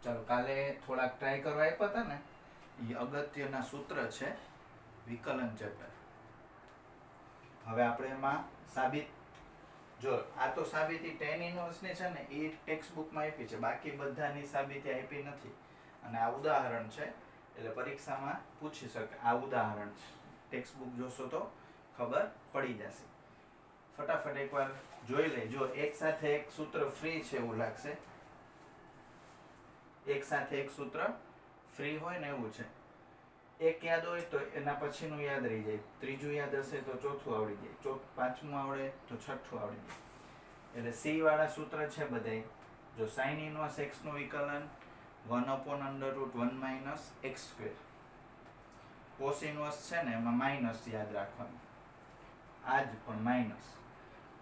ચાલો કાલે થોડાક ટ્રાય કરવા આપ્યા હતા ને, એ અગત્યના સૂત્ર છે વિકલન ચેપ્ટર. હવે આપણે એમાં સાબિત, જો આ તો સાબિતી tan ઇન્વર્સ ની છે ને, એ ટેક્સ્ટ બુકમાં આપી છે, બાકી બધાની સાબિતી આપી નથી. અને આ ઉદાહરણ છે એટલે પરીક્ષામાં પૂછી શકે. આ ઉદાહરણ છે, ટેક્સ્ટ બુક જોશો તો ખબર પડી જશે. ફટાફટ એકવાર જોઈ લેજો. એક સાથે એક સૂત્ર ફ્રી છે એવું લાગશે. એક સાથે એક સૂત્ર ફ્રી હોય ને એવું છે. એક યાદ હોય તો એના પછીનું યાદ રહી જાય, ત્રીજું યાદ હશે તો ચોથું આવડી જાય, પાંચમું આવડે તો છઠ્ઠું આવડી જાય. એટલે સી વાળા સૂત્ર છે બધાય. જો sin ઇન્વર્સ x નું વિકલન 1/√1 - x². cos ઇન્વર્સ છે ને એમાં માઇનસ યાદ રાખવાનું, આ જ પણ માઇનસ.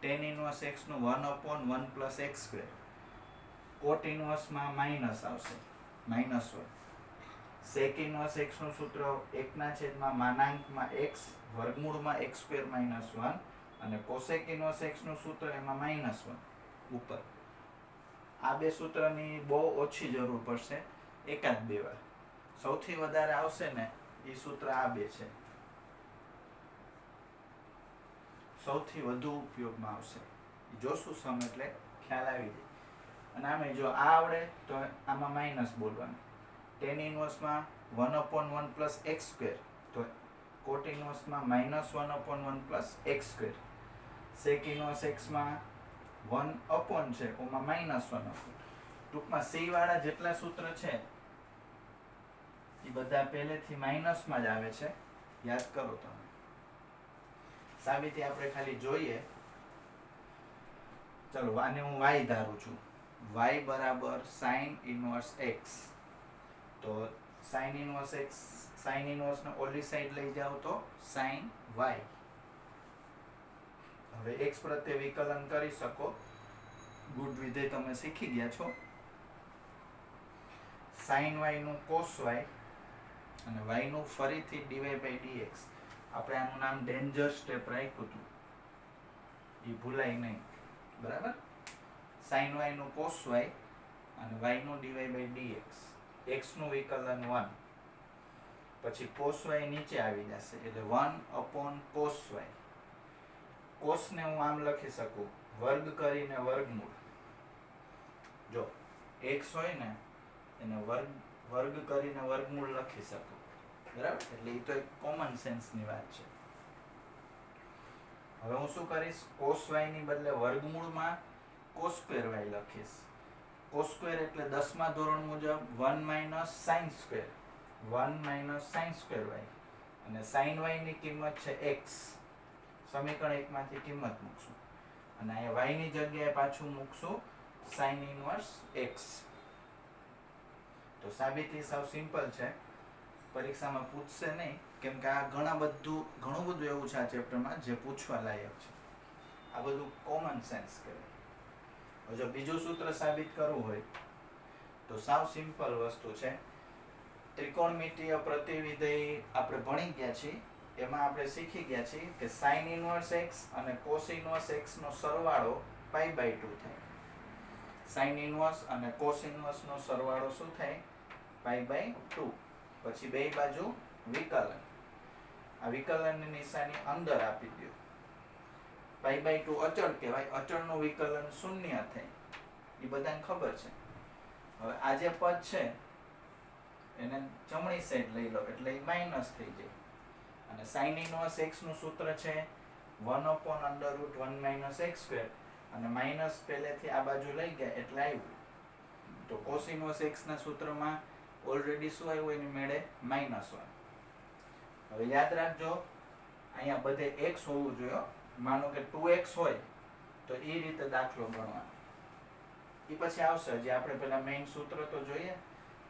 tan ઇન્વર્સ x નું 1/1 + x². cot ઇન્વર્સમાં માઇનસ આવશે, -1. sec ઇન્વર્સ x નું સૂત્ર 1/(x વર્ગમૂળમાં x² - 1) અને cosec ઇન્વર્સ x નું સૂત્ર એમાં -1 ઉપર. આ બે સૂત્રની બહુ ઓછી જરૂર પડશે, એકાદ બે વાર. સૌથી વધારે આવશે ને એ સૂત્ર આ બે છે, સૌથી વધુ ઉપયોગમાં આવશે. જોશું સમ એટલે ખ્યાલ આવી જાય. અને આમે જો આ આવડે તો આમાં માઇનસ બોલવાનું. tan ઇન્વર્સમાં 1/1 + x², તો cot ઇન્વર્સમાં -1/1 + x². sec inverse x માં 1 છે, ઓમાં -1. ટૂંકમાં સી વાળા જેટલા સૂત્ર છે એ બધા પહેલેથી માઇનસમાં જ આવે છે, યાદ કરો તમે. સાબિતી આપણે ખાલી જોઈએ. ચલો આને હું y ધારું છું, y બરાબર sin ઇન્વર્સ x. તો sin inverse x, sin inverse ને ઓલી સાઈડ લઈ જાવ તો sin y. હવે x પ્રત્યે વિકલન કરી શકો. ગુડ વિધેય તમે શીખી ગયા છો. sin y નું cos y અને y નું ફરીથી dy/dx. આપણે આનું નામ ડેન્જર સ્ટેપ રાખ્યું હતું, એ ભૂલાય નહીં, બરાબર. sin y નું cos y અને y નું dy/dx. x નું વિકલન 1, પછી cos y નીચે આવી જશે એટલે 1/cos y. cos ને હું આમ લખી શકું, વર્ગ કરીને વર્ગમૂળ. જો x હોય ને એને વર્ગ કરીને વર્ગમૂળ લખી શકું, બરાબર. એટલે એ તો એક કોમન સેન્સ ની વાત છે. હવે હું શું કરીશ, cos y ની બદલે વર્ગમૂળમાં cos² y લખીશ. cos² એટલે 10મા ધોરણ મુજબ 1 - sin², 1 - sin² y. અને sin y ની કિંમત છે x. સમીકરણ 1 માંથી કિંમત મૂકશું અને અહીંયા y ની જગ્યાએ પાછું મૂકશું sin ઇન્વર્સ x. તો સાબિતી સાવ સિમ્પલ છે, પરીક્ષામાં પૂછશે નહીં, કેમ કે આ ઘણું બધું એવું છે આ ચેપ્ટરમાં જે પૂછવા લાયક છે. આ બધું કોમન સેન્સ કહેવાય. હવે જો બીજું સૂત્ર સાબિત કરવું હોય તો સાવ સિમ્પલ વસ્તુ છે. ત્રિકોણમિતીય પ્રતિવિધેય આપણે ભણી ગયા છીએ, એમાં આપણે શીખી ગયા છીએ કે sin ઇન્વર્સ x અને cos ઇન્વર્સ x નો સરવાળો π/2 થાય. sin ઇન્વર્સ અને cos ઇન્વર્સ નો સરવાળો શું થાય, π/2. પછી બે બાજુ વિકલન. આ વિકલનની નિશાની અંદર આપી દો. π/2 અચળ કહેવાય, અચળનું વિકલન શૂન્ય થાય, એ બધાને ખબર છે. હવે આ જે પદ છે એને જમણી સાઈડ લઈ લો એટલે એ માઇનસ થઈ જાય. અને sin ઇન્વર્સ x નું સૂત્ર છે 1/√1 - x², અને માઇનસ પહેલેથી આ બાજુ લઈ ગયા એટલે આવ્યું. તો cos ઇન્વર્સ x ના સૂત્રમાં ઓલરેડી શું આવ્યું, એની મેળે -1. હવે યાદ રાખજો, અહીંયા બધે x હોવું જોઈએ. માનો કે 2x હોય તો એ રીતે દાખલો ગણવાનો. એ પછી આવશે, જે આપણે પેલા મેઇન સૂત્ર તો જોઈએ.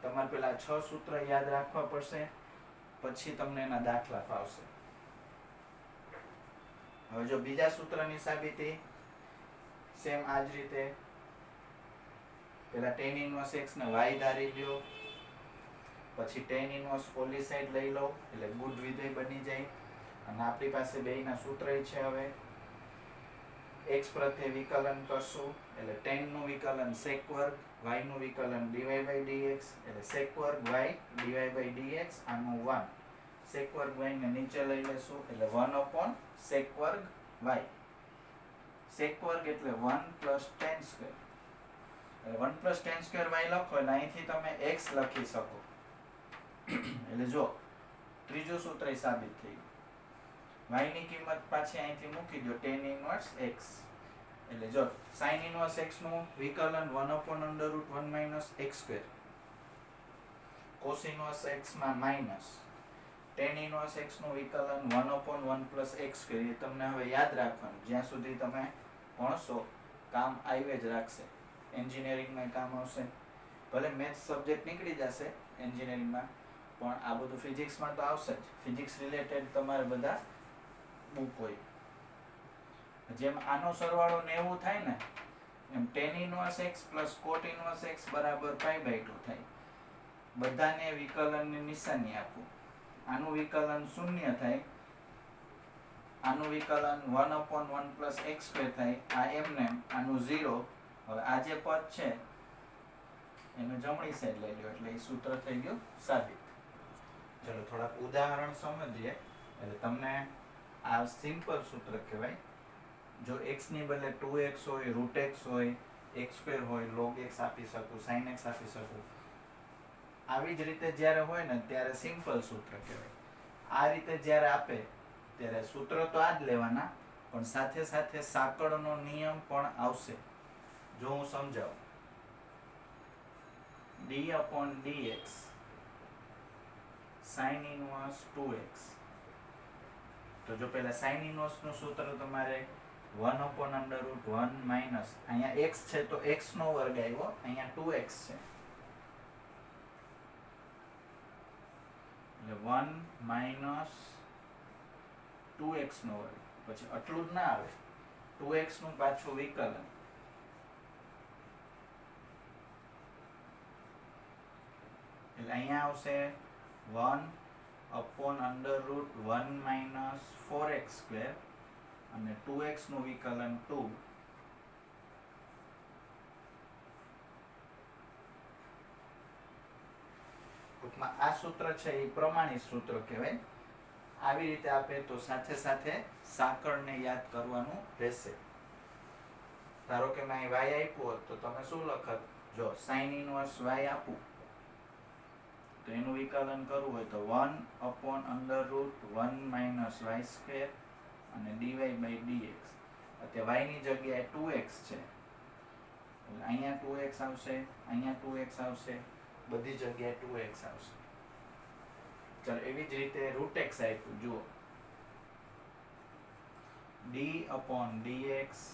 તમારે પેલા 6 સૂત્ર યાદ રાખવા પડશે, પછી તમને એના દાખલા ફાવશે. હવે જો બીજા સૂત્રની સાબિતી સેમ આ જ રીતે. પેલા tan ઇન્વર્સ x ને y ધારી લ્યો, પછી tan ઇન્વર્સ ઓલી સાઈડ લઈ લો એટલે ગુડ વિધેય બની જાય. અને આપણી પાસે બેયના સૂત્ર છે. હવે x પ્રત્યે વિકલન કરશું એટલે tan નું વિકલન sec² y નું વિકલન dy by dx એટલે sec વર્ગ y dy by dx આનું 1 sec વર્ગ y ને નીચે લઈ લેશું એટલે 1 upon sec વર્ગ y sec વર્ગ એટલે 1 plus tan square એટલે 1 plus tan square y લખો એટલે અહીંથી તમે x લખી શકો એટલે જો ત્રીજું સૂત્ર સાબિત થઈ ગયું y ની કિંમત પાછી અહીંથી મૂકી દો tan inverse x એટલે જો sin inverse x નું વિકલન 1 upon under root 1 minus x square cos inverse x માં minus tan inverse x નું વિકલન 1 upon 1 plus x square એ તમને હવે યાદ રાખવાનું જ્યાં સુધી તમે ભણશો કામ આવે જ રાખશે એન્જિનિયરિંગ માં કામ આવશે ભલે મેથ્સ સબ્જેક્ટ નીકળી જશે એન્જિનિયરિંગ માં પણ આ બધું ફિઝિક્સ માં તો આવશે જ ફિઝિક્સ રિલેટેડ તમારે બધા બુક હોય જેમ આનો સરવાળો 90 થાય ને એમ tan inverse x plus cot inverse x બરાબર π/2 થાય બધાને વિકલનની નિશાની આપો આનું વિકલન 0 થાય આનું વિકલન 1 upon 1 plus x square થાય આ એમને આનું 0 હવે આ જે પદ છે એને જમણી સાઈડ લઈ લો એટલે એ સૂત્ર થઈ ગયું સાબિત ચલો થોડા ઉદાહરણ સમજીએ એટલે તમને આ સિમ્પલ સૂત્ર કહેવાય જો x ની બદલે 2x હોય √x હોય x² હોય log x આપી શકું sin x આપી શકું આવી જ રીતે જ્યારે હોય ને ત્યારે સિમ્પલ સૂત્ર કહેવાય આ રીતે જ્યારે આપે ત્યારે સૂત્ર તો આ જ લેવાના પણ સાથે સાથે સાંકળનો નિયમ પણ આવશે જો હું સમજાવું d upon dx sin inverse 2x તો જો પહેલા sin inverse નું સૂત્ર તમારે 1 upon under root 1 minus અહીંયા x છે તો x નો વર્ગ આવ્યો અહીંયા 2x છે એટલે 1 minus 2x નો વર્ગ પછી આટલું જ ના આવે 2x નું પાછું વિકલન એટલે અહીંયા આવશે 1 upon under root 1 minus 4x square અને 2x નું વિકલન 2 ટૂંકમાં આ સૂત્ર છે એ પ્રમાણિત સૂત્ર કહેવાય આવી રીતે આપે તો સાથે સાથે સાંકળને યાદ કરવાનું રહેશે ધારો કે મેં y આપ્યું હોત તો તમે શું લખત જો sin inverse y આપું તો એનું વિકલન કરવું હોય તો 1 upon under root 1 minus y square અને dy by dx અત્યારે y ની જગ્યાએ 2x છે એટલે અહીંયા 2x આવશે અહીંયા 2x આવશે બધી જગ્યાએ 2x આવશે ચલો એવી જ રીતે √x આપ્યું જુઓ d upon dx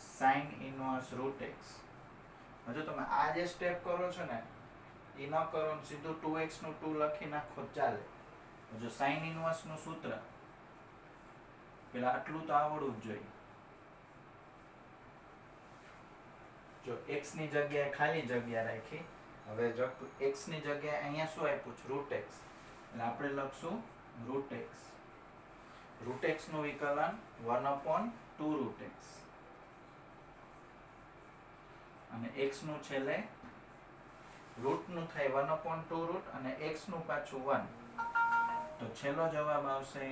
sin inverse √x હજુ તમે આ જે સ્ટેપ કરો છો ને એ ન કરો ને સીધું 2x નું 2 લખી નાખો ચાલે જો sin inverse નું સૂત્ર પેલા આટલું તો આવડવું જ જોઈએ જો x ની જગ્યાએ ખાલી જગ્યા રાખી હવે જો x ની જગ્યાએ અહીંયા શું આપ્યું છે √x એટલે આપણે લખશું √x નું વિકલન 1 upon 2 √x અને x નું છેલ્લે રૂટ નું થાય 1 upon 2 રૂટ અને x નું પાછું 1 તો છેલ્લો જવાબ આવશે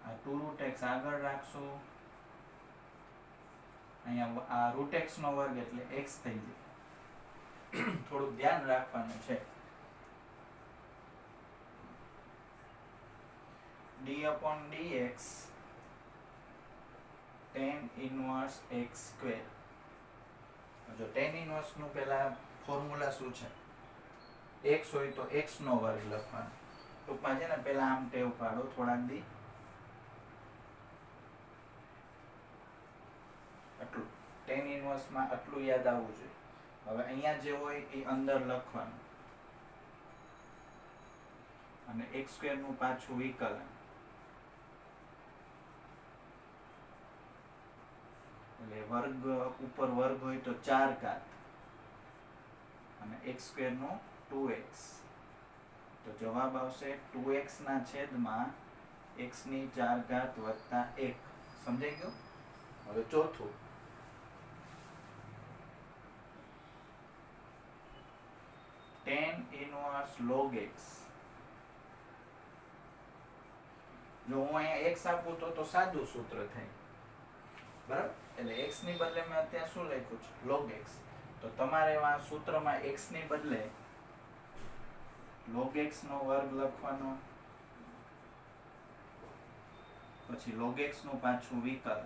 આ 2 √x આગળ રાખશું અહીંયા આ √x નો વર્ગ એટલે x થઈ જાય થોડું ધ્યાન રાખવાનું છે d upon dx tan inverse x square જો tan inverse નું પહેલા ફોર્મ્યુલા શું છે x હોય તો x નો વર્ગ લખવાનો ટૂંકમાં છે ને પહેલા આમ ટેવ પાડો થોડાક દી આટલું tan inverse માં આટલું યાદ આવવું જોઈએ હવે અહીંયા જે હોય એ અંદર લખવાનું અને x² નું પાછું વિકલન એટલે વર્ગ ઉપર વર્ગ હોય તો 4 ઘાત અને x² નું 2x તો જવાબ આવશે 2x ના છેદમાં x ની 4 ઘાત વત્તા 1 સમજાઈ ગયું હવે ચોથું tan ઇનવર્સ log x. જો હું અહીંયા x આપું તો સાદું સૂત્ર થાય, બરાબર? એટલે x ની બદલે મેં અત્યારે શું લખ્યું છે? log x. તો તમારે આ સૂત્રમાં x ની બદલે log x નો વર્ગ લખવાનો, પછી log x નું પાછું વિકલન.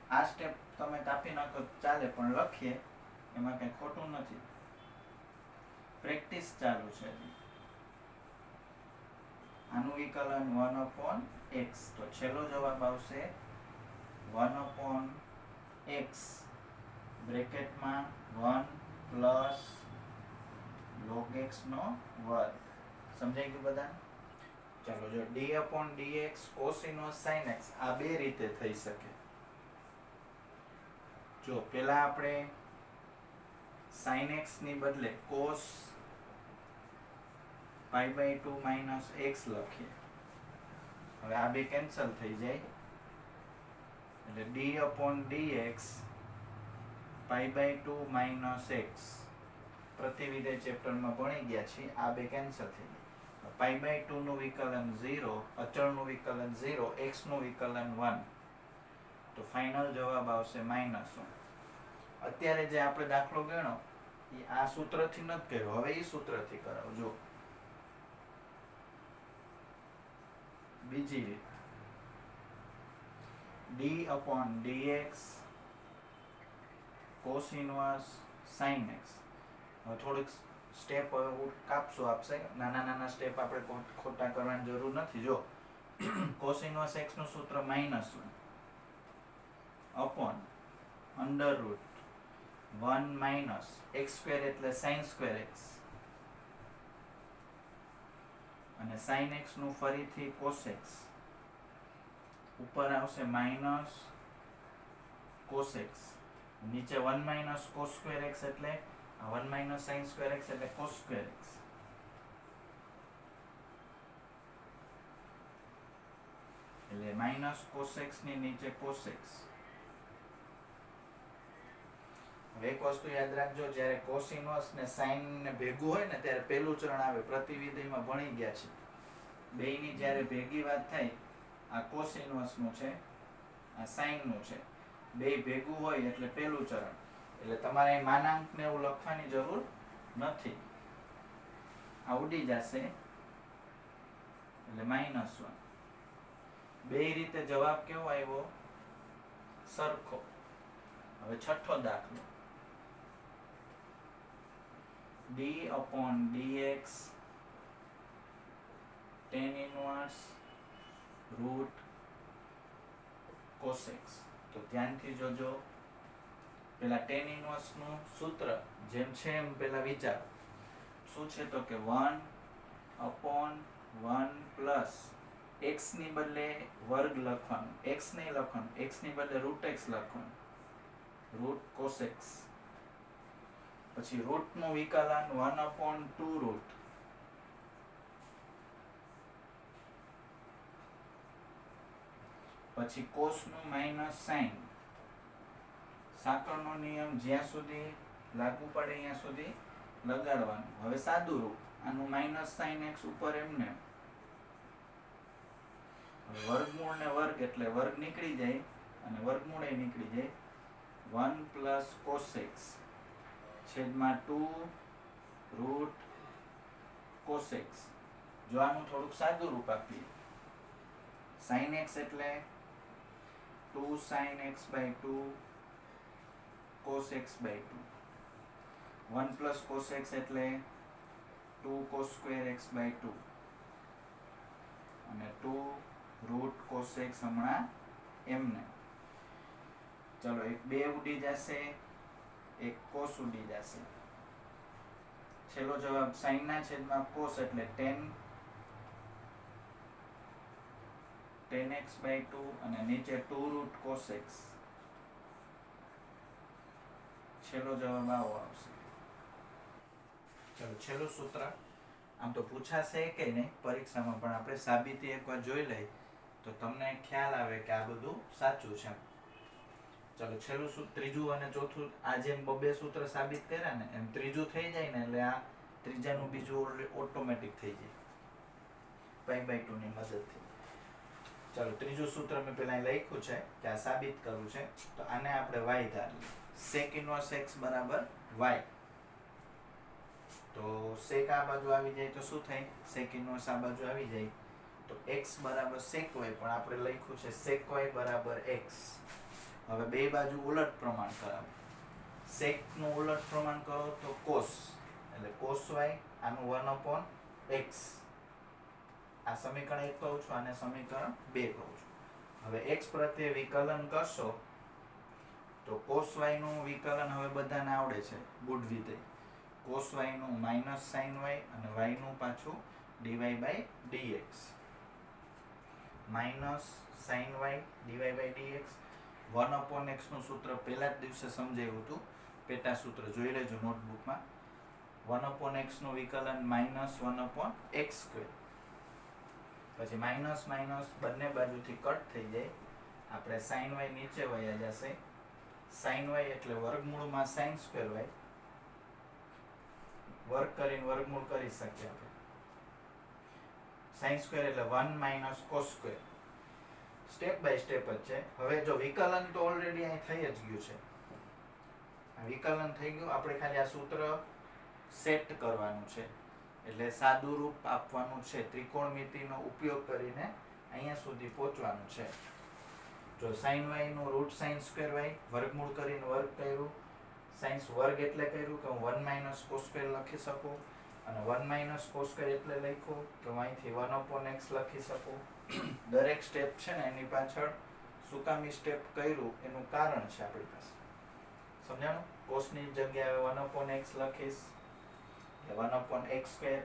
આ સ્ટેપ તમે કાપી નાખો ચાલે, પણ લખીએ એમાં કઈ ખોટું નથી. પ્રેક્ટિસ ચાલુ છે. આનું વિકલન 1/x. તો છેલ્લો જવાબ આવશે 1/x બ્રેકેટમાં 1 પ્લસ log x નો વર્ગ. સમજાઈ ગયું બધા? ચાલો, જો d/dx cos inverse sin x આ બે રીતે થઈ શકે. જો પેલા આપણે sin x ની બદલે cos π/2 માઇનસ x લખીએ. હવે આ બે કેન્સલ થઈ જાય એટલે d/dx π/2 માઇનસ x. પ્રતિવિધેય ચેપ્ટરમાં ભણી ગયા છીએ. આ બે કેન્સલ થઈ જાય. π/2 નું વિકલન 0, અચળનું વિકલન 0, x નું વિકલન 1. તો ફાઇનલ જવાબ આવશે -1. અત્યારે જે આપણે દાખલો ગણ્યો એ આ સૂત્રથી નથી કર્યો, હવે એ સૂત્રથી કરાવજો. બીજી રીત, d/dx cos inverse sin x. હવે થોડીક સ્ટેપ કાપશો આપશે, નાના નાના સ્ટેપ આપણે ખોટા કરવાની જરૂર નથી. જો cos ઇનવર્સ x નું સૂત્ર -1 અપોન √1 માઇનસ x² એટલે sin² x, અને sin x નું ફરીથી cos x, ઉપર આવશે માઇનસ cos x, નીચે 1 માઇનસ cos² x એટલે 1 માઇનસ sin² x એટલે cos² x. એટલે માઇનસ cos x ની નીચે cos x. હવે એક વસ્તુ યાદ રાખજો, જ્યારે cos ઇનવર્સ ને sin ને ભેગું હોય ને ત્યારે પેલું ચરણ આવે. પ્રતિવિધેયમાં ભણી ગયા છે. બેયની જ્યારે ભેગી વાત થાય, આ cos ઇનવર્સ નું છે, આ sin નું છે, બે ભેગું હોય એટલે પેલું ચરણ. એટલે તમારે માનાંક ને એવું લખવાની જરૂર નથી, આ ઉડી જશે એટલે -1. બે રીતે જવાબ કેવો આવ્યો? સરખો. હવે છઠ્ઠો દાખલો, d/dx tan inverse √cos x. તો ધ્યાનથી જોજો. પેલા tan ઇનવર્સ નું સૂત્ર જેમ છે એમ પેલા વિચારો. શું છે? તો કે 1/1 પ્લસ x ની બદલે વર્ગ લખવાનું, x નહીં લખવાનું, x ની બદલે √x લખવાનું, √cos x. પછી રૂટ નું વિકલન 1/2 √. પછી cos નું માઇનસ sin. સાંકળનો નિયમ જ્યાં સુધી લાગુ પડે ત્યાં સુધી લગાડવાનું. હવે સાદું રૂપ, આનું -sin x ઉપર એમને વર્ગમૂળ ને વર્ગ એટલે વર્ગ નીકળી જાય અને વર્ગમૂળ એ નીકળી જાય. 1 પ્લસ cos x છેદમાં 2 √cos x. જો આનું થોડુંક સાદું રૂપ આપીએ, sin x એટલે 2 sin x/2 cos x/2. 1 plus cos x એટલે 2 cos² x/2 અને 2 √cos x હમણાં એમને. ચલો, એક 2 ઉડી જશે, એક cos ઉડી જશે. છેલ્લો જવાબ sin ના છેદમાં cos એટલે tan x/2 અને નીચે 2 √cos x. છેલ્લો જવાબ આવો આવશે. ચલો, છેલ્લું સૂત્ર આમ તો પૂછાશે કે નહીં પરીક્ષામાં, પણ આપણે સાબિતી એકવાર જોઈ લઈ તો તમને ખ્યાલ આવે કે આ બધું સાચું છે. ચાલો છેલ્લું ત્રીજું અને ચોથું આ જેમ બબે સૂત્ર સાબિત કર્યા ને એમ ત્રીજું થઈ જાય ને એટલે આ ત્રીજાનું બીજું ઓટોમેટિક થઈ જાય π/2 ની મદદથી. ચાલો ત્રીજું સૂત્ર મેં પેલા લખ્યું છે કે આ સાબિત કરવું છે તો આને આપણે y ધારીએ. sec inverse x બરાબર y. તો sec આ બાજુ આવી જાય તો શું થાય? sec inverse આ બાજુ આવી જાય તો x બરાબર sec y, પણ આપણે લખ્યું છે sec y બરાબર x. હવે બે બાજુ ઉલટ પ્રમાણ કરાવો. sec નું ઉલટ પ્રમાણ કરો તો cos, એટલે cos y આનું 1/x. આ સમીકરણ 1 કહું છું, આને સમીકરણ 2 કહું છું. હવે x પ્રત્યે વિકલન કરશો તો cos y નું વિકલન હવે બધાને આવડે છે, ગુડ વિધેય. cos y નું માઇનસ sin y અને y નું પાછું dy/dx. Minus sin y dy/dx. 1/x નું સૂત્ર પહેલા જ દિવસે સમજાવ્યું હતું, પેટા સૂત્ર જોઈ લેજો નોટબુકમાં. 1/x નું વિકલન માઇનસ 1/x². પછી માઇનસ માઇનસ બંને બાજુથી કટ થઈ જાય, આપણે sin y નીચે વયા જશે. sin y એટલે વર્ગમૂળમાં sin² y, વર્ગ કરીને વર્ગમૂળ કરી શકીએ આપણે. sin² એટલે 1 - cos². સ્ટેપ બાય સ્ટેપ જ છે. હવે જો વિકલન તો ઓલરેડી અહીં થઈ જ ગયું છે, આ વિકલન થઈ ગયું, આપણે ખાલી આ સૂત્ર સેટ કરવાનું છે, એટલે સાદું રૂપ આપવાનું છે. ત્રિકોણમિતિનો ઉપયોગ કરીને અહીંયા સુધી પહોંચવાનું છે. જો sin y નું √sin² y વર્ગમૂળ કરીને વર્ગ કર્યું, sin વર્ગ એટલે કર્યું કે હું 1 - cos² લખી શકું, અને 1 - cos² એટલે લખ્યું કે હું અહીંથી 1/x લખી શકું. દરેક સ્ટેપ છે ને એની પાછળ શું કામ સ્ટેપ કર્યું એનું કારણ છે આપણી પાસે. સમજાણું? cos ની જગ્યાએ 1/x લખીશ એટલે 1/x²,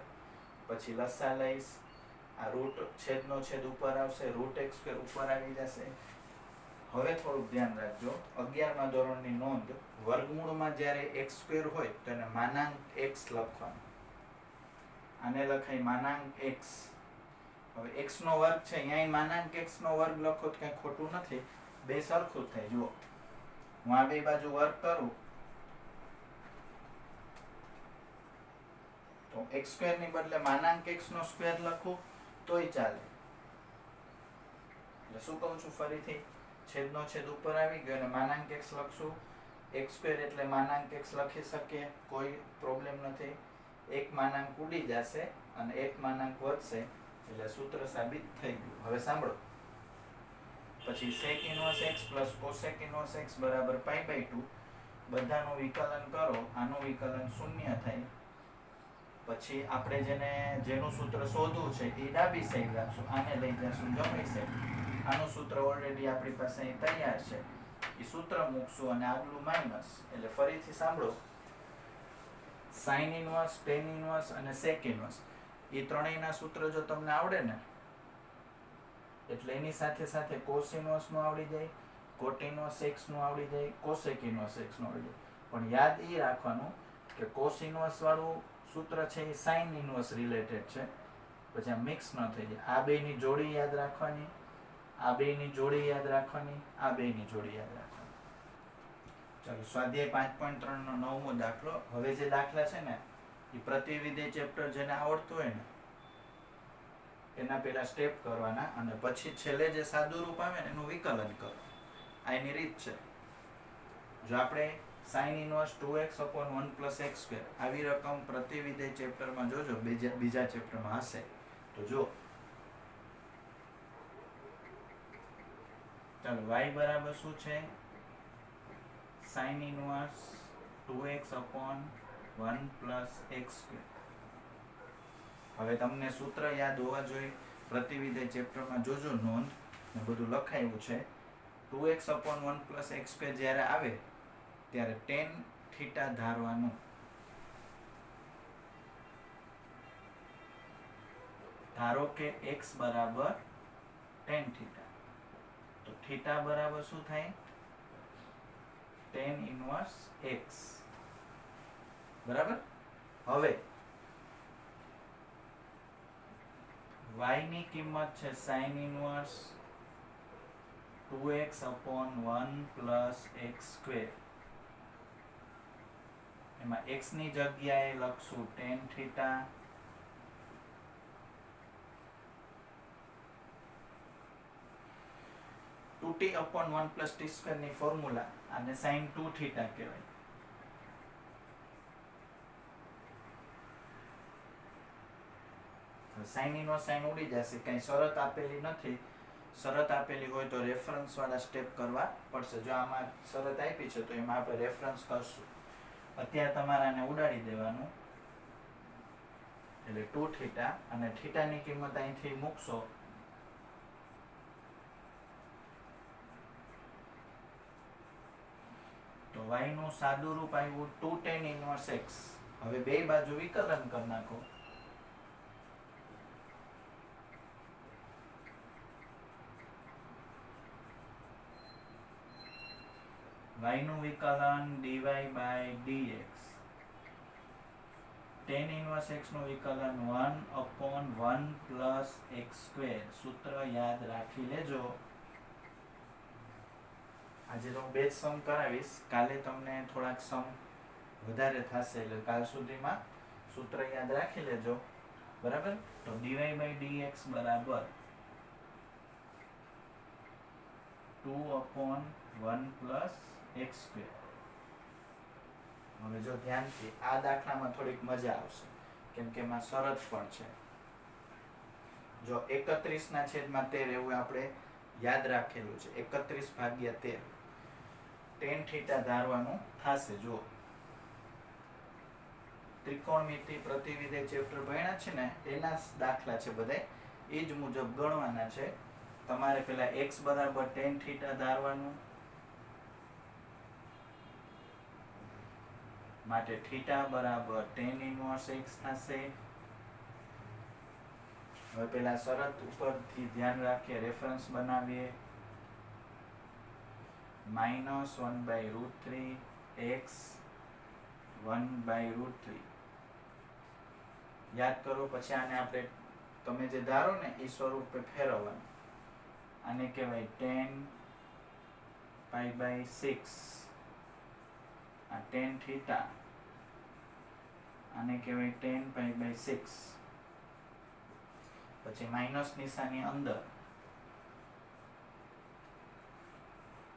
પછી લસા લઈશ, આ રૂટ છેદનો છેદ ઉપર આવશે, √x² ઉપર આવી જશે. હવે થોડુંક ધ્યાન રાખજો, 11મા ધોરણની નોંધ, વર્ગમૂળમાં જ્યારે x² હોય તો એને માનાંક x લખવાનું. આને લખાય માનાંક x. હવે x નો વર્ગ છે, અહીંયા માનાંક x નો વર્ગ લખો તો કઈ ખોટું નથી, બે સરખું થાય. જુઓ, હું આ બે બાજુ વર્ગ કરું તો x² ની બદલે માનાંક x નો સ્ક્વેર લખું તોય ચાલે. એટલે શું કહું છું ફરીથી, છેદનો છેદ ઉપર આવી ગયો અને માનાંક x લખશું. x² એટલે માનાંક x લખી શકીએ, કોઈ પ્રોબ્લેમ નથી. એક માનાંક ઉડી જશે અને એક માનાંક વધશે, એટલે સૂત્ર સાબિત થઈ ગયું. હવે સાંભળો, પછી sec inverse x plus cosec inverse x બરાબર π/2. બધાનું વિકલન કરો, આનું વિકલન 0 થાય. પછી આપણે જેનું સૂત્ર શોધવું છે એ ડાબી સાઈડ રાખશું, આને લઈ જશું જમણી સાઈડ. આનું સૂત્ર ઓલરેડી આપણી પાસે અહીં તૈયાર છે, એ સૂત્ર મૂકશું અને આગલું માઇનસ. એટલે ફરીથી સાંભળો, sin inverse, tan inverse અને sec inverse એ ત્રણેયના સૂત્ર જો તમને આવડે ને એટલે એની સાથે સાથે cos inverse નું આવડી જાય, cot inverse x નું આવડી જાય, cosec inverse x નું આવડી જાય. પણ યાદ એ રાખવાનું કે cos inverse વાળું સૂત્ર છે એ sin inverse રિલેટેડ છે, પછી આ મિક્સ ન થઈ જાય. આ બેની જોડી યાદ રાખવાની, આ બેની જોડી યાદ રાખવાની, આ બેની જોડી યાદ રાખવાની. ચાલો, સ્વાધ્યાય 5.3 નો 9મો દાખલો. હવે જે દાખલા છે ને એ પ્રતિવિધેય ચેપ્ટર જેને આવડતું હોય ને એના પેલા સ્ટેપ કરવાના, અને પછી છેલ્લે જે સાદું રૂપ આવે ને એનું વિકલન કરો. આ એની રીત છે. જો આપણે sin inverse 2x/1 + x² આવી રકમ પ્રતિવિધેય ચેપ્ટરમાં જોજો, બીજા ચેપ્ટરમાં હશે તો જો. ચાલો, y બરાબર શું છે? sin inverse 2x/1 + x². હવે તમને સૂત્ર યાદ હોવા જોઈએ, પ્રતિવિધેય ચેપ્ટરમાં જોજો નોંધ ને બધું લખાયું છે. 2x/1 + x² જ્યારે આવે ત્યારે tan θ ધારવાનું. ધારો કે x બરાબર tan θ, તો θ બરાબર શું થાય? tan inverse x. બરાબર. હવે y ની કિંમત છે sin inverse 2x/1 plus x square. એમાં x ની જગ્યાએ લખશું tan theta 2t/1 plus t square ની ફોર્મ્યુલા અને sin 2 થીટા કહેવાય. સાઇન ઇનવર્સ સાઇન ઉડી જશે, કઈ શરત આપેલી નથી. શરત આપેલી હોય તો રેફરન્સ વાળા સ્ટેપ કરવા પડશે. જો આમાં શરત આપી છે તો એમાં આપણે રેફરન્સ કરશું. અત્યારે તમારે આને ઉડાડી દેવાનું, એટલે 2 થીટા અને થીટાની કિંમત અહીંથી મૂકશો તો y નું સાદું રૂપ આવ્યું 2 tan ઇનવર્સ x. હવે બે બાજુ વિકલન કરી નાખો. y નું વિકલન dy by dx. tan inverse x નું વિકલન 1/1 પ્લસ x સ્ક્વેર. સૂત્ર યાદ રાખી લેજો. આજે તો હું બે જ સમ કરાવીશ, કાલે તમને થોડાક સમ વધારે થશે, એટલે કાલ સુધીમાં સૂત્ર યાદ રાખી લેજો. બરાબર? તો dy by dx બરાબર 2/1 પ્લસ x સ્ક્વેર. હવે જો ધ્યાનથી આ દાખલામાં થોડીક મજા આવશે, કેમ કે એમાં શરત પણ છે. જો 31/13 એવું આપણે યાદ રાખેલું છે. 31/13 tan થીટા ધારવાનું થશે. જો ત્રિકોણમિતિ પ્રતિવિધેય ચેપ્ટર ભણ્યા છે ને, એના દાખલા છે બધા, એ જ મુજબ ગણવાના છે. તમારે પેલા x બરાબર tan થીટા ધારવાનું, માટે થીટા બરાબર tan ઇનવર્સ x થશે. હવે પેલા શરત ઉપરથી ધ્યાન રાખીએ, રેફરન્સ બનાવીએ. -1/√3 x 1/√3 યાદ કરો. પછી આને આપણે તમે જે ધારો ને એ સ્વરૂપે ફેરવવાનું. આને કહેવાય tan π/6. આ tan થીટા આને કહેવાય tan π/6. પછી માઇનસ નિશાની અંદર.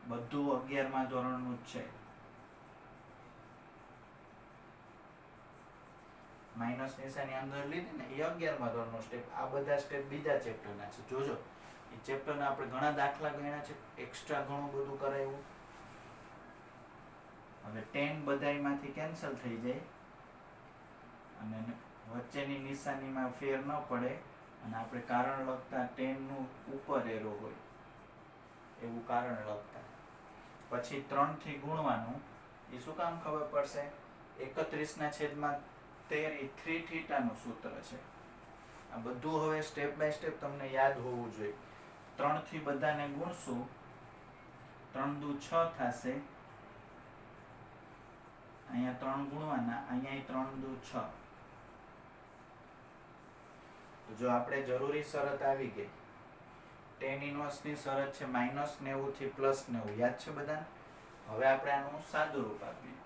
બધું 11મા ધોરણનું જ છે. માઇનસ નિશાની અંદર લીધી ને એ 11મા ધોરણનો સ્ટેપ. આ બધા સ્ટેપ બીજા ચેપ્ટરના છે. જોજો, એ ચેપ્ટરના આપણે ઘણા દાખલા ગણ્યા છે, એક્સ્ટ્રા ઘણું બધું કરાવ્યું. હવે 10 બધાયમાંથી કેન્સલ થઈ જાય અને વચ્ચેની નિશાનીમાં ફેર ન પડે, અને આપણે કારણ લખતા 10 નું ઉપર એરો હોય એવું કારણ લખતા. પછી 3 થી ગુણવાનું. એ શું કામ ખબર પડશે? 31/13 એ 3 થીટાનું સૂત્ર છે. આ બધું હવે સ્ટેપ બાય સ્ટેપ તમને યાદ હોવું જોઈએ. 3 થી બધાને ગુણશું, 3 દુ 6 થશે. અહીંયા 3 ગુણવાના, અહીંયા 3 દુ 6. તો જો આપણે જરૂરી શરત આવી ગઈ. tan ઇનવર્સ ની શરત છે -90 થી +90. યાદ છે બધાને? હવે આપણે આનું સાદું રૂપ આપીએ.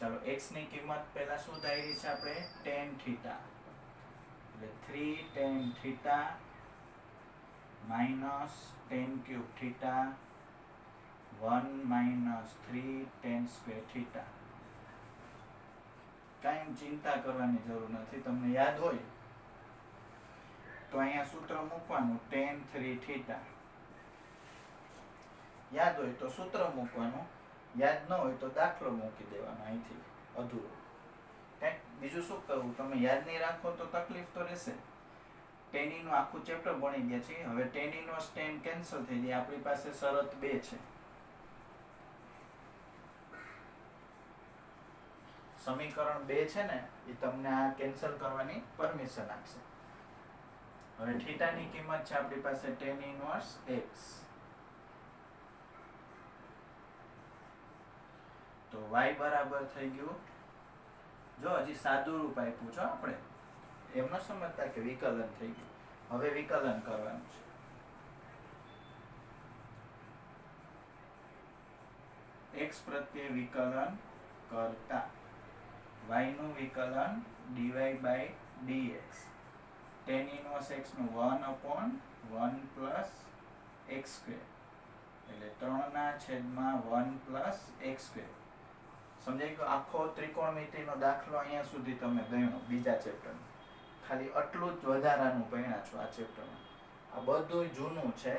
ચાલો, x ની કિંમત પહેલા શું ધારી છે આપણે? tan theta. એટલે 3 tan theta minus tan cube theta 1 - 3 tan square theta. કાંઈ ચિંતા કરવાની જરૂર નથી. તમને યાદ હોય તો અહીંયા સૂત્ર મૂકવાનું tan 3 થીટા. યાદ હોય તો સૂત્ર મૂકવાનું, યાદ ન હોય તો દાખલો મૂકી દેવાનો અહીંથી અધૂરો. કંઈક બીજું શું કરવું? તમે યાદ નહીં રાખો તો તકલીફ તો રહેશે. tan નું આખું ચેપ્ટર ભણી ગયા છે. હવે tan ઇનવર્સ tan કેન્સલ થઈ જાય. આપણી પાસે શરત 2 છે. સમીકરણ 2 છે ને, એ તમને આ કેન્સલ કરવાની પરમિશન આપશે. હવે થીટાની કિંમત છે આપણી પાસે tan ઇનવર્સ x. y બરાબર થઈ ગયું, જો હજી સાદું રૂપ આપ્યું છે આપણે, એમ ન સમજતા કે વિકલન થઈ ગયું. હવે વિકલન કરવાનું છે. x પ્રત્યે વિકલન કરતા y નું વિકલન dy by dx, tan inverse x નું 1/1 plus x square, એટલે 3/1 plus x square. સમજાઈ ગયું? આખો ત્રિકોણમિતિનો દાખલો અહીંયા સુધી તમે ગણ્યો બીજા ચેપ્ટરમાં. ખાલી આટલું જ વધારાનું ભણ્યા છો આ ચેપ્ટરમાં. આ બધું જૂનું છે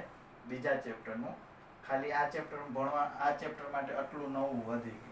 બીજા ચેપ્ટરનું. ખાલી આ ચેપ્ટર ભણવા, આ ચેપ્ટર માટે આટલું નવું વધી ગયું.